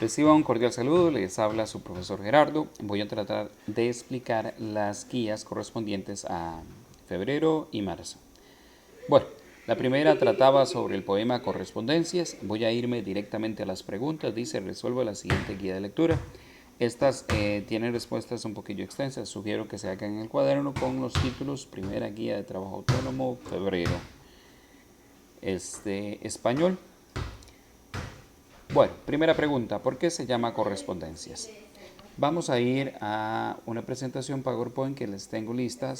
Reciba un cordial saludo, les habla su profesor Gerardo. Voy a tratar de explicar las guías correspondientes a febrero y marzo. Bueno, la primera trataba sobre el poema Correspondencias. Voy a irme directamente a las preguntas. Dice, resuelva la siguiente guía de lectura. Estas tienen respuestas un poquillo extensas. Sugiero que se hagan en el cuaderno con los títulos Primera Guía de Trabajo Autónomo, febrero. Español. Bueno, primera pregunta, ¿por qué se llama correspondencias? Vamos a ir a una presentación PowerPoint que les tengo lista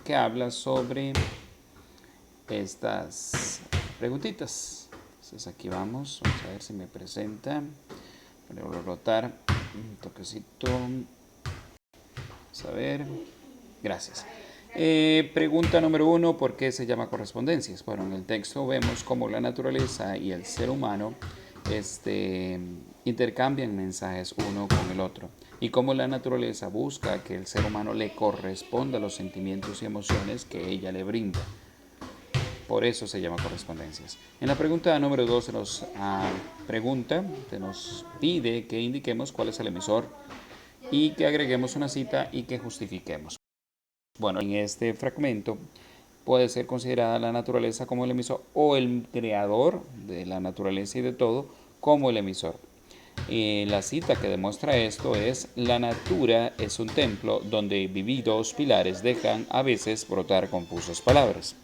que habla sobre estas preguntitas. Entonces aquí vamos a ver si me presenta. Voy a rotar un toquecito. Vamos a ver. Gracias. Pregunta número 1, ¿por qué se llama correspondencias? Bueno, en el texto vemos cómo la naturaleza y el ser humano intercambian mensajes uno con el otro y cómo la naturaleza busca que el ser humano le corresponda a los sentimientos y emociones que ella le brinda. Por eso se llama correspondencias. En la pregunta número 2 se nos pide que indiquemos cuál es el emisor y que agreguemos una cita y que justifiquemos. Bueno, en este fragmento puede ser considerada la naturaleza como el emisor o el creador de la naturaleza y de todo como el emisor. La cita que demuestra esto es: la natura es un templo donde vividos pilares dejan a veces brotar confusas palabras.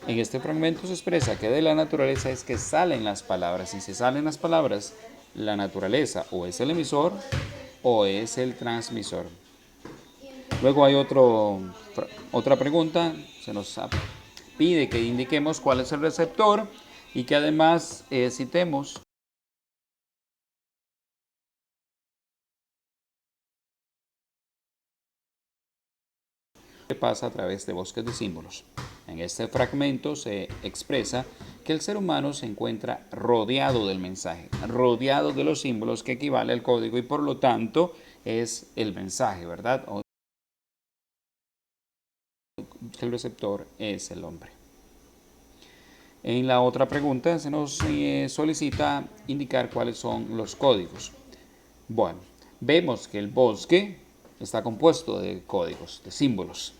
En este fragmento se expresa que de la naturaleza es que salen las palabras, y si salen las palabras, la naturaleza o es el emisor o es el transmisor. Luego hay otra pregunta, se nos pide que indiquemos cuál es el receptor y que además citemos que pasa a través de bosques de símbolos. En este fragmento se expresa que el ser humano se encuentra rodeado del mensaje, rodeado de los símbolos que equivale al código y por lo tanto es el mensaje, ¿verdad? O el receptor es el hombre. En la otra pregunta se nos solicita indicar cuáles son los códigos. Bueno, vemos que el bosque está compuesto de códigos, de símbolos.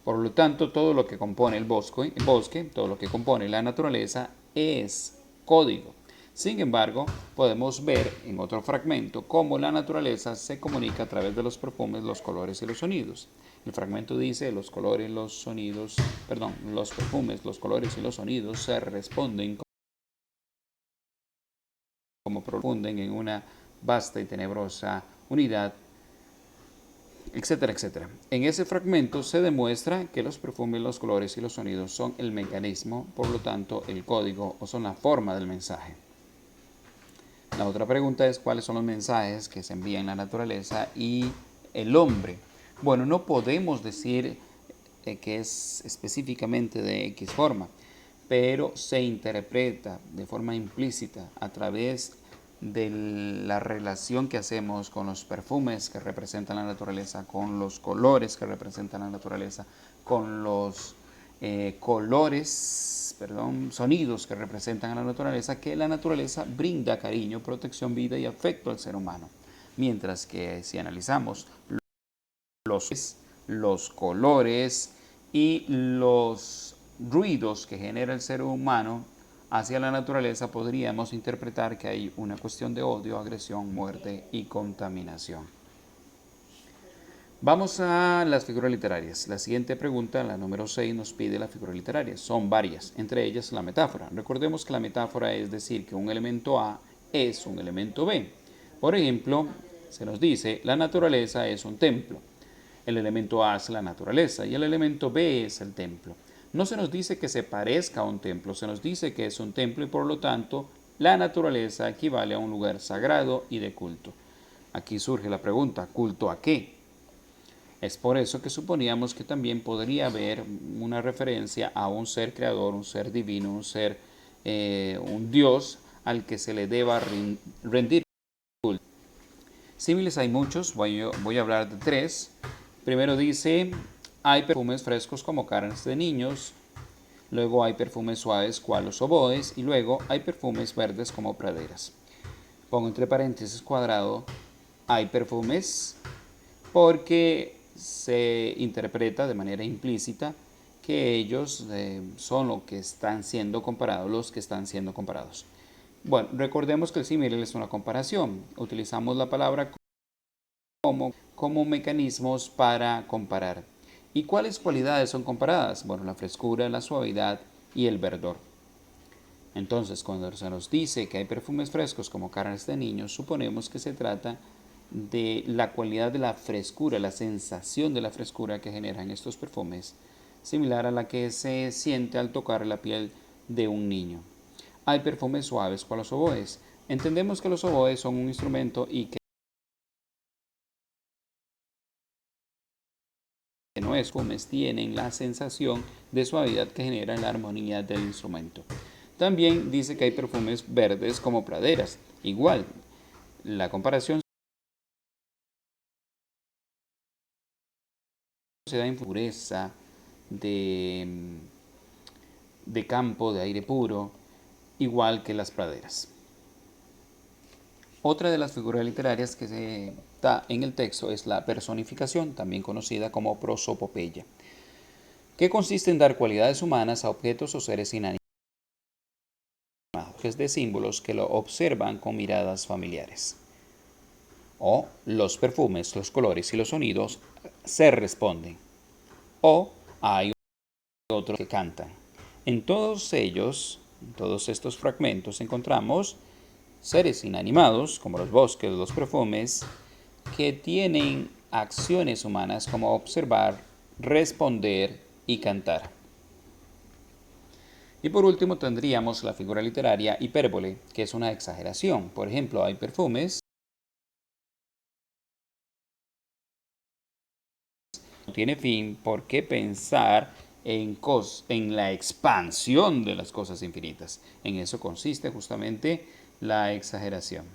Por lo tanto, todo lo que compone el bosque, todo lo que compone la naturaleza es código. Sin embargo, podemos ver en otro fragmento cómo la naturaleza se comunica a través de los perfumes, los colores y los sonidos. El fragmento dice: los colores, los perfumes, los colores y los sonidos se responden como profunden en una vasta y tenebrosa unidad, etcétera, etcétera. En ese fragmento se demuestra que los perfumes, los colores y los sonidos son el mecanismo, por lo tanto el código, o son la forma del mensaje. La otra pregunta es: ¿cuáles son los mensajes que se envían en la naturaleza y el hombre? Bueno, no podemos decir que es específicamente de X forma, pero se interpreta de forma implícita a través de la relación que hacemos con los perfumes que representan la naturaleza, con los colores que representan la naturaleza, con los sonidos que representan a la naturaleza, que la naturaleza brinda cariño, protección, vida y afecto al ser humano. Mientras que si analizamos los colores y los ruidos que genera el ser humano hacia la naturaleza, podríamos interpretar que hay una cuestión de odio, agresión, muerte y contaminación. Vamos a las figuras literarias. La siguiente pregunta, la número 6, nos pide la figura literaria. Son varias, entre ellas la metáfora. Recordemos que la metáfora es decir que un elemento A es un elemento B. Por ejemplo, se nos dice: la naturaleza es un templo. El elemento A es la naturaleza y el elemento B es el templo. No se nos dice que se parezca a un templo, se nos dice que es un templo y por lo tanto la naturaleza equivale a un lugar sagrado y de culto. Aquí surge la pregunta: ¿culto a qué? Es por eso que suponíamos que también podría haber una referencia a un ser creador, un ser divino, un Dios al que se le deba rendir culto. Símiles hay muchos, voy a hablar de 3. Primero dice: hay perfumes frescos como carnes de niños. luego hay perfumes suaves cual los oboes y luego hay perfumes verdes como praderas. Pongo entre paréntesis cuadrado, hay perfumes porque se interpreta de manera implícita que ellos son los que están siendo comparados. Bueno, recordemos que el símil es una comparación. Utilizamos la palabra como mecanismos para comparar. ¿Y cuáles cualidades son comparadas? Bueno, la frescura, la suavidad y el verdor. Entonces, cuando se nos dice que hay perfumes frescos como carnes de niños, suponemos que se trata de la cualidad de la frescura, la sensación de la frescura que generan estos perfumes, similar a la que se siente al tocar la piel de un niño. Hay perfumes suaves con los oboes. Entendemos que los oboes son un instrumento y que no es perfumes tienen la sensación de suavidad que genera la armonía del instrumento. También dice que hay perfumes verdes como praderas. Igual, la comparación se da en pureza de, de campo, de aire puro, igual que las praderas. Otra de las figuras literarias que se da en el texto es la personificación, también conocida como prosopopeya, que consiste en dar cualidades humanas a objetos o seres inanimados, de símbolos que lo observan con miradas familiares. O los perfumes, los colores y los sonidos se responden. O hay otros que cantan. En todos ellos, en todos estos fragmentos, encontramos seres inanimados, como los bosques, los perfumes, que tienen acciones humanas como observar, responder y cantar. Y por último tendríamos la figura literaria hipérbole, que es una exageración. Por ejemplo, hay perfumes no tiene fin, ¿por qué pensar en la expansión de las cosas infinitas? En eso consiste justamente la exageración.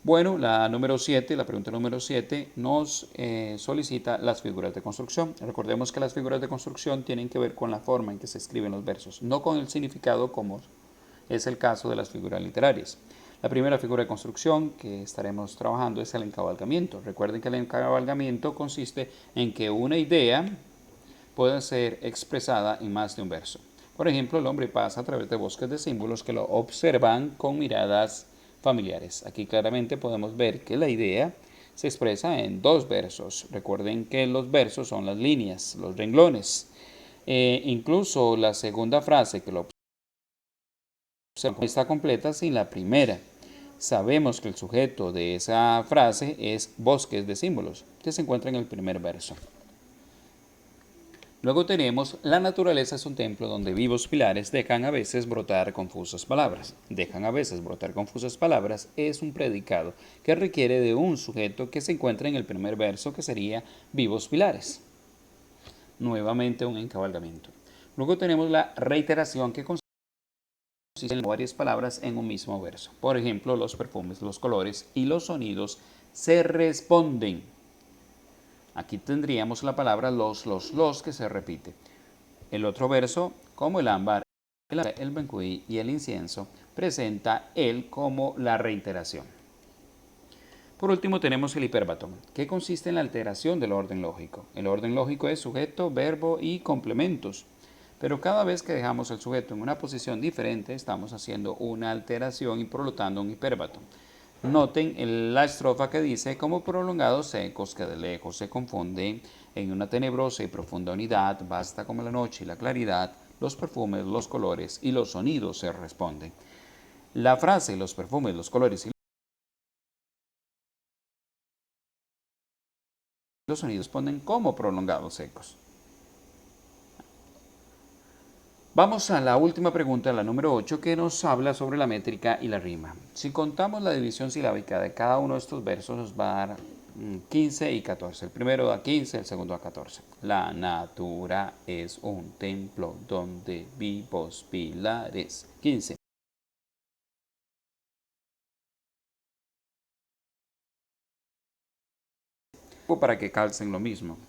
Bueno, la pregunta número 7 nos solicita las figuras de construcción. Recordemos que las figuras de construcción tienen que ver con la forma en que se escriben los versos, no con el significado como es el caso de las figuras literarias. La primera figura de construcción que estaremos trabajando es el encabalgamiento. Recuerden que el encabalgamiento consiste en que una idea pueda ser expresada en más de un verso. Por ejemplo, el hombre pasa a través de bosques de símbolos que lo observan con miradas familiares. Aquí claramente podemos ver que la idea se expresa en dos versos. Recuerden que los versos son las líneas, los renglones. Incluso la segunda frase que lo está completa sin la primera. Sabemos que el sujeto de esa frase es bosques de símbolos, que se encuentra en el primer verso. Luego tenemos la naturaleza es un templo donde vivos pilares dejan a veces brotar confusas palabras. Dejan a veces brotar confusas palabras es un predicado que requiere de un sujeto que se encuentra en el primer verso, que sería vivos pilares. Nuevamente un encabalgamiento. Luego tenemos la reiteración, que consiste en varias palabras en un mismo verso. Por ejemplo, los perfumes, los colores y los sonidos se responden. Aquí tendríamos la palabra los que se repite. El otro verso, como el ámbar, el bencuí y el incienso, presenta el como la reiteración. Por último tenemos el hipérbato, que consiste en la alteración del orden lógico. El orden lógico es sujeto, verbo y complementos. Pero cada vez que dejamos el sujeto en una posición diferente, estamos haciendo una alteración y por lo tanto un hipérbato. Noten la estrofa que dice: como prolongados secos que de lejos se confunden en una tenebrosa y profunda unidad, basta como la noche y la claridad, los perfumes, los colores y los sonidos se responden. La frase los perfumes, los colores y los sonidos responden como prolongados secos. Vamos a la última pregunta, la número 8, que nos habla sobre la métrica y la rima. Si contamos la división silábica de cada uno de estos versos, nos va a dar 15 y 14. El primero da 15, el segundo da 14. La natura es un templo donde vivos pilares. 15. Para que calcen lo mismo.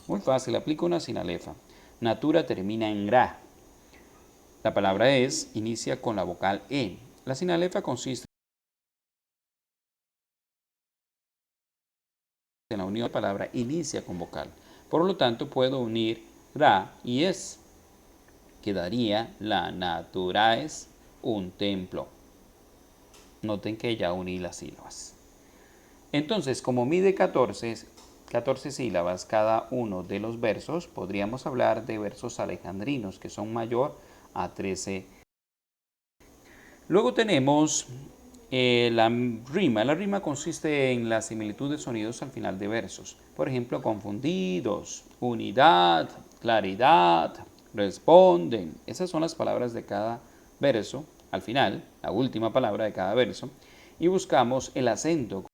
Muy fácil, aplico una sinalefa. Natura termina en ra. La palabra es inicia con la vocal E. La sinalefa consiste en la unión de la palabra inicia con vocal. Por lo tanto, puedo unir ra y es. Quedaría la natura es un templo. Noten que ya uní las sílabas. Entonces, como mide 14 sílabas cada uno de los versos, podríamos hablar de versos alejandrinos, que son mayor a 13. Luego tenemos la rima. La rima consiste en la similitud de sonidos al final de versos. Por ejemplo, confundidos, unidad, claridad, responden. Esas son las palabras de cada verso. Al final, la última palabra de cada verso. Y buscamos el acento.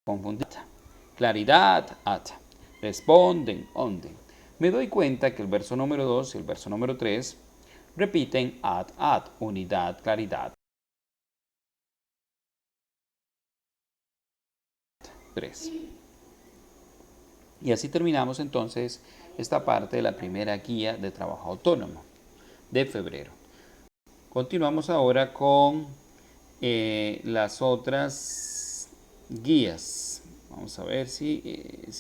Confundida, claridad, at, responden, onden. Me doy cuenta que el verso número 2 y el verso número 3 repiten at, unidad, claridad. 3. Y así terminamos entonces esta parte de la primera guía de trabajo autónomo de febrero. Continuamos ahora con las otras guías. Vamos a ver si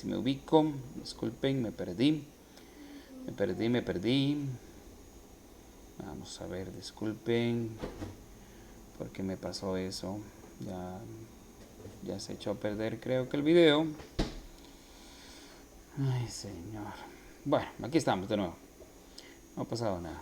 me ubico. Disculpen, me perdí. Vamos a ver, disculpen. Porque me pasó eso. Ya se echó a perder, creo que el video. Ay, señor. Bueno, aquí estamos de nuevo. No ha pasado nada.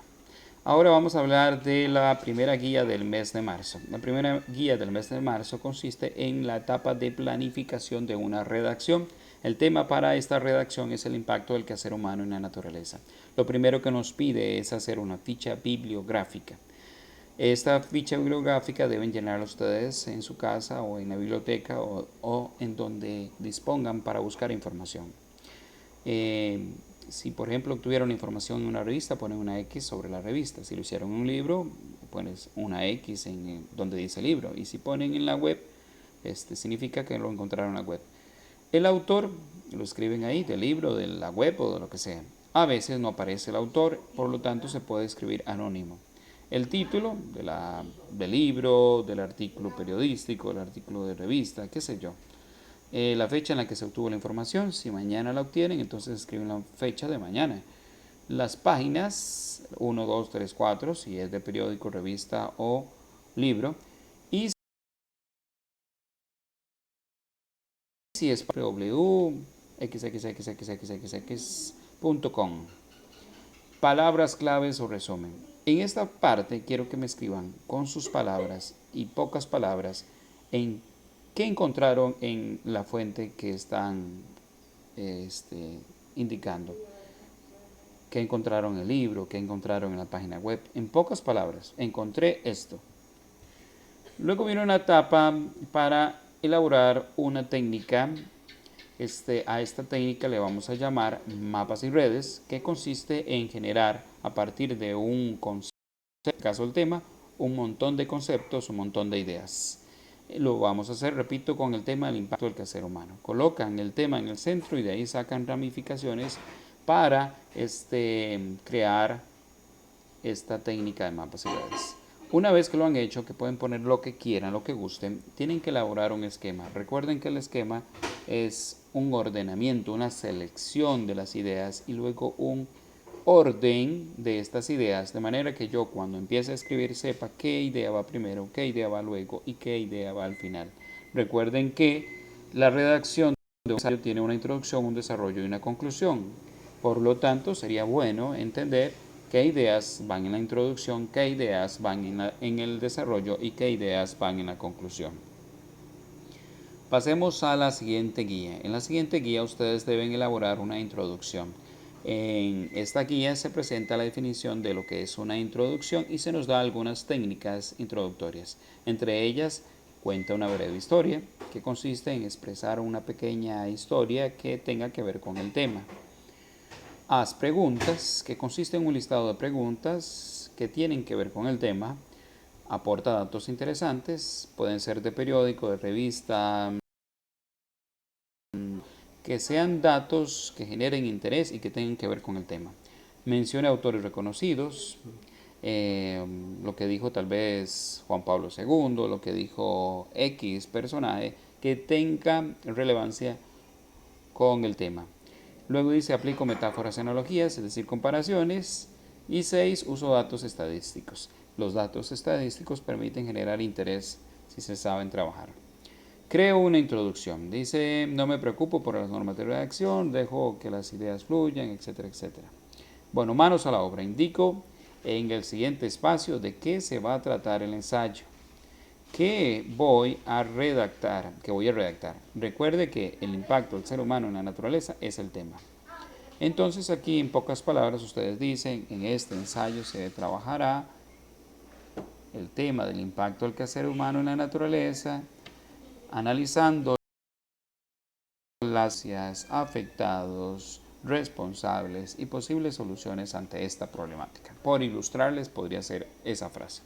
Ahora vamos a hablar de la primera guía del mes de marzo. La primera guía del mes de marzo consiste en la etapa de planificación de una redacción. El tema para esta redacción es el impacto del quehacer humano en la naturaleza. Lo primero que nos pide es hacer una ficha bibliográfica. Esta ficha bibliográfica deben llenar ustedes en su casa o en la biblioteca o en donde dispongan para buscar información. Si por ejemplo obtuvieron información en una revista, ponen una X sobre la revista. Si lo hicieron en un libro, pones una X en donde dice libro. Y si ponen en la web, significa que lo encontraron en la web. El autor lo escriben ahí, del libro, de la web o de lo que sea. A veces no aparece el autor, por lo tanto se puede escribir anónimo. El título del libro, del artículo periodístico, del artículo de revista, qué sé yo. La fecha en la que se obtuvo la información, si mañana la obtienen, entonces escriben la fecha de mañana. Las páginas 1, 2, 3, 4, si es de periódico, revista o libro. Y si es www.xxxxxx.com. Palabras claves o resumen. En esta parte quiero que me escriban con sus palabras y pocas palabras en qué encontraron en la fuente que están indicando. ¿Qué encontraron en el libro? ¿Qué encontraron en la página web? En pocas palabras, encontré esto. Luego viene una etapa para elaborar una técnica. A esta técnica le vamos a llamar mapas y redes, que consiste en generar a partir de un concepto, en este caso el tema, un montón de conceptos, un montón de ideas. Lo vamos a hacer, repito, con el tema del impacto del quehacer humano. Colocan el tema en el centro y de ahí sacan ramificaciones para crear esta técnica de mapas y redes. Una vez que lo han hecho, que pueden poner lo que quieran, lo que gusten, tienen que elaborar un esquema. Recuerden que el esquema es un ordenamiento, una selección de las ideas y luego un orden de estas ideas, de manera que yo cuando empiece a escribir sepa qué idea va primero, qué idea va luego y qué idea va al final. Recuerden que la redacción de un ensayo tiene una introducción, un desarrollo y una conclusión. Por lo tanto, sería bueno entender qué ideas van en la introducción, qué ideas van en el desarrollo y qué ideas van en la conclusión. Pasemos a la siguiente guía. En la siguiente guía ustedes deben elaborar una introducción. En esta guía se presenta la definición de lo que es una introducción y se nos da algunas técnicas introductorias. Entre ellas, cuenta una breve historia, que consiste en expresar una pequeña historia que tenga que ver con el tema. Haz preguntas, que consiste en un listado de preguntas que tienen que ver con el tema. Aporta datos interesantes, pueden ser de periódico, de revista, que sean datos que generen interés y que tengan que ver con el tema. Mencione autores reconocidos, lo que dijo tal vez Juan Pablo II, lo que dijo X personaje, que tenga relevancia con el tema. Luego dice, aplico metáforas y analogías, es decir, comparaciones. Y 6, uso datos estadísticos. Los datos estadísticos permiten generar interés si se saben trabajar. Creo una introducción. Dice, no me preocupo por las normas de redacción, dejo que las ideas fluyan, etcétera, etcétera. Bueno, manos a la obra. Indico en el siguiente espacio de qué se va a tratar el ensayo. ¿Qué voy a redactar? Recuerde que el impacto del ser humano en la naturaleza es el tema. Entonces aquí en pocas palabras ustedes dicen, en este ensayo se trabajará el tema del impacto del ser humano en la naturaleza, analizando las afectados, responsables y posibles soluciones ante esta problemática. Por ilustrarles podría ser esa frase.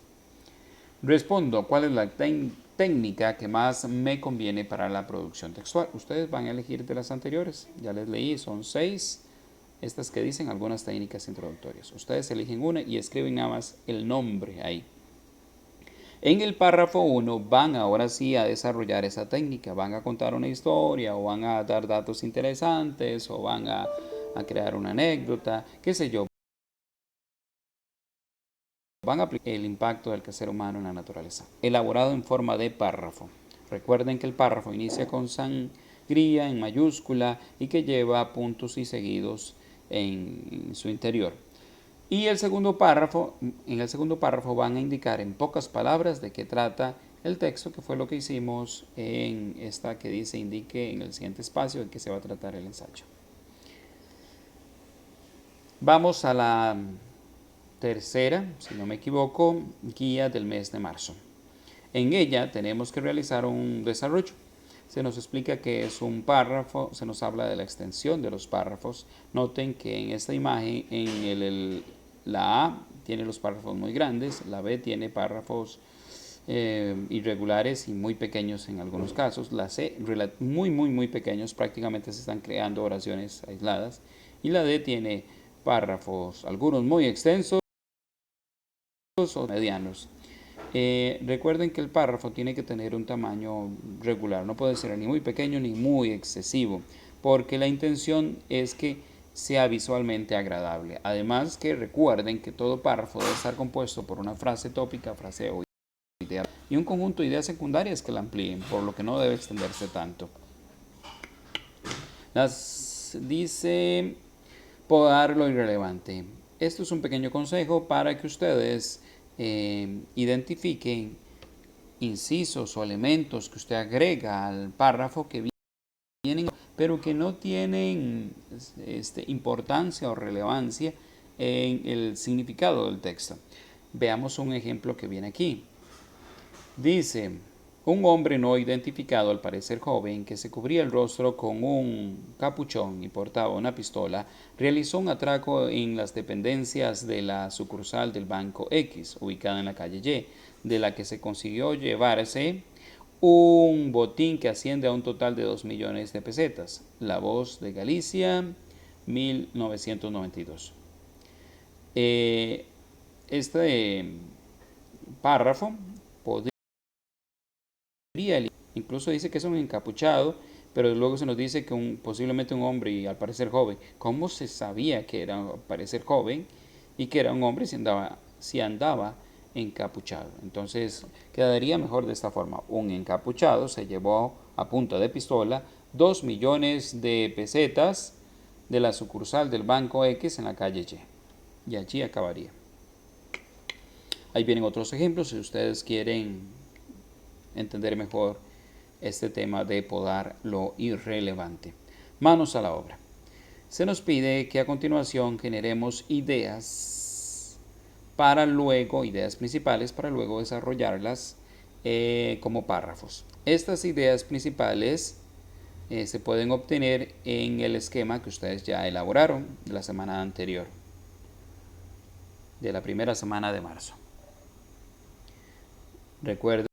Respondo, ¿cuál es la técnica que más me conviene para la producción textual? Ustedes van a elegir de las anteriores, ya les leí, son 6, estas que dicen algunas técnicas introductorias. Ustedes eligen una y escriben nada más el nombre ahí. En el párrafo 1 van ahora sí a desarrollar esa técnica, van a contar una historia o van a dar datos interesantes o van a crear una anécdota, qué sé yo. Van a aplicar el impacto del quehacer humano en la naturaleza, elaborado en forma de párrafo. Recuerden que el párrafo inicia con sangría en mayúscula y que lleva puntos y seguidos en su interior. Y en el segundo párrafo van a indicar en pocas palabras de qué trata el texto, que fue lo que hicimos en esta que dice, indique en el siguiente espacio en que se va a tratar el ensayo. Vamos a la tercera, si no me equivoco, guía del mes de marzo. En ella tenemos que realizar un desarrollo. Se nos explica que es un párrafo, se nos habla de la extensión de los párrafos. Noten que en esta imagen, la A tiene los párrafos muy grandes, la B tiene párrafos irregulares y muy pequeños en algunos casos, la C muy pequeños, prácticamente se están creando oraciones aisladas, y la D tiene párrafos, algunos muy extensos o medianos. Recuerden que el párrafo tiene que tener un tamaño regular, no puede ser ni muy pequeño ni muy excesivo, porque la intención es que sea visualmente agradable. Además que recuerden que todo párrafo debe estar compuesto por una frase tópica, frase o idea y un conjunto de ideas secundarias que la amplíen, por lo que no debe extenderse tanto. Dice podar lo irrelevante. Esto es un pequeño consejo para que ustedes identifiquen incisos o elementos que usted agrega al párrafo que vienen, pero que no tienen importancia o relevancia en el significado del texto. Veamos un ejemplo que viene aquí. Dice, un hombre no identificado, al parecer joven, que se cubría el rostro con un capuchón y portaba una pistola, realizó un atraco en las dependencias de la sucursal del Banco X, ubicada en la calle Y, de la que se consiguió llevarse un botín que asciende a un total de 2 millones de pesetas. La Voz de Galicia, 1992. Este párrafo podría, incluso dice que es un encapuchado, pero luego se nos dice que posiblemente un hombre y al parecer joven. ¿Cómo se sabía que era al parecer joven y que era un hombre si andaba encapuchado? Entonces quedaría mejor de esta forma. Un encapuchado se llevó a punta de pistola 2 millones de pesetas de la sucursal del Banco X en la calle Y. Y allí acabaría. Ahí vienen otros ejemplos si ustedes quieren entender mejor este tema de podar lo irrelevante. Manos a la obra. Se nos pide que a continuación generemos ideas ideas principales para luego desarrollarlas como párrafos. Estas ideas principales se pueden obtener en el esquema que ustedes ya elaboraron de la semana anterior, de la primera semana de marzo. Recuerden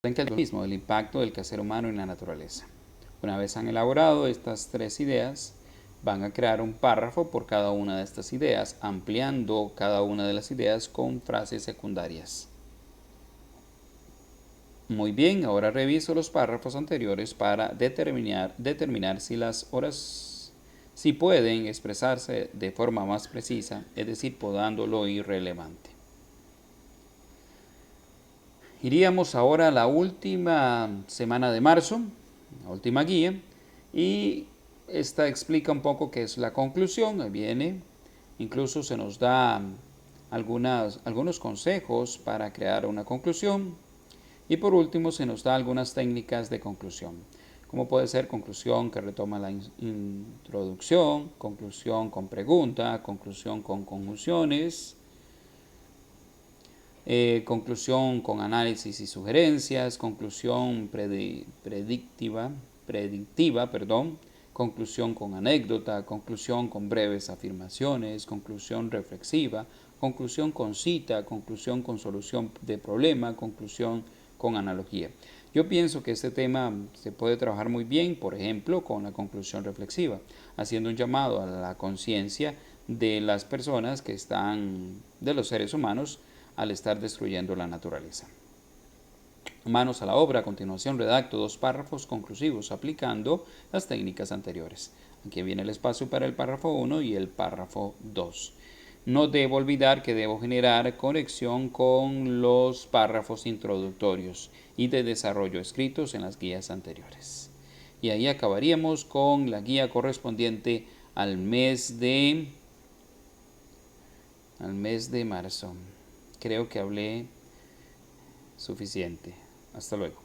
que el mismo, el impacto del quehacer humano en la naturaleza. Una vez han elaborado estas 3 ideas, van a crear un párrafo por cada una de estas ideas, ampliando cada una de las ideas con frases secundarias. Muy bien, ahora reviso los párrafos anteriores para determinar si pueden expresarse de forma más precisa, es decir, podando lo irrelevante. Iríamos ahora a la última semana de marzo, la última guía, y esta explica un poco qué es la conclusión. Ahí viene, incluso se nos da algunos consejos para crear una conclusión. Y por último se nos da algunas técnicas de conclusión, como puede ser conclusión que retoma la introducción, conclusión con pregunta, conclusión con conjunciones, conclusión con análisis y sugerencias, conclusión predictiva, conclusión con anécdota, conclusión con breves afirmaciones, conclusión reflexiva, conclusión con cita, conclusión con solución de problema, conclusión con analogía. Yo pienso que este tema se puede trabajar muy bien, por ejemplo, con la conclusión reflexiva, haciendo un llamado a la conciencia de las personas que están, de los seres humanos, al estar destruyendo la naturaleza. Manos a la obra. A continuación redacto 2 párrafos conclusivos aplicando las técnicas anteriores. Aquí viene el espacio para el párrafo 1 y el párrafo 2. No debo olvidar que debo generar conexión con los párrafos introductorios y de desarrollo escritos en las guías anteriores. Y ahí acabaríamos con la guía correspondiente al mes de marzo. Creo que hablé suficiente. Hasta luego.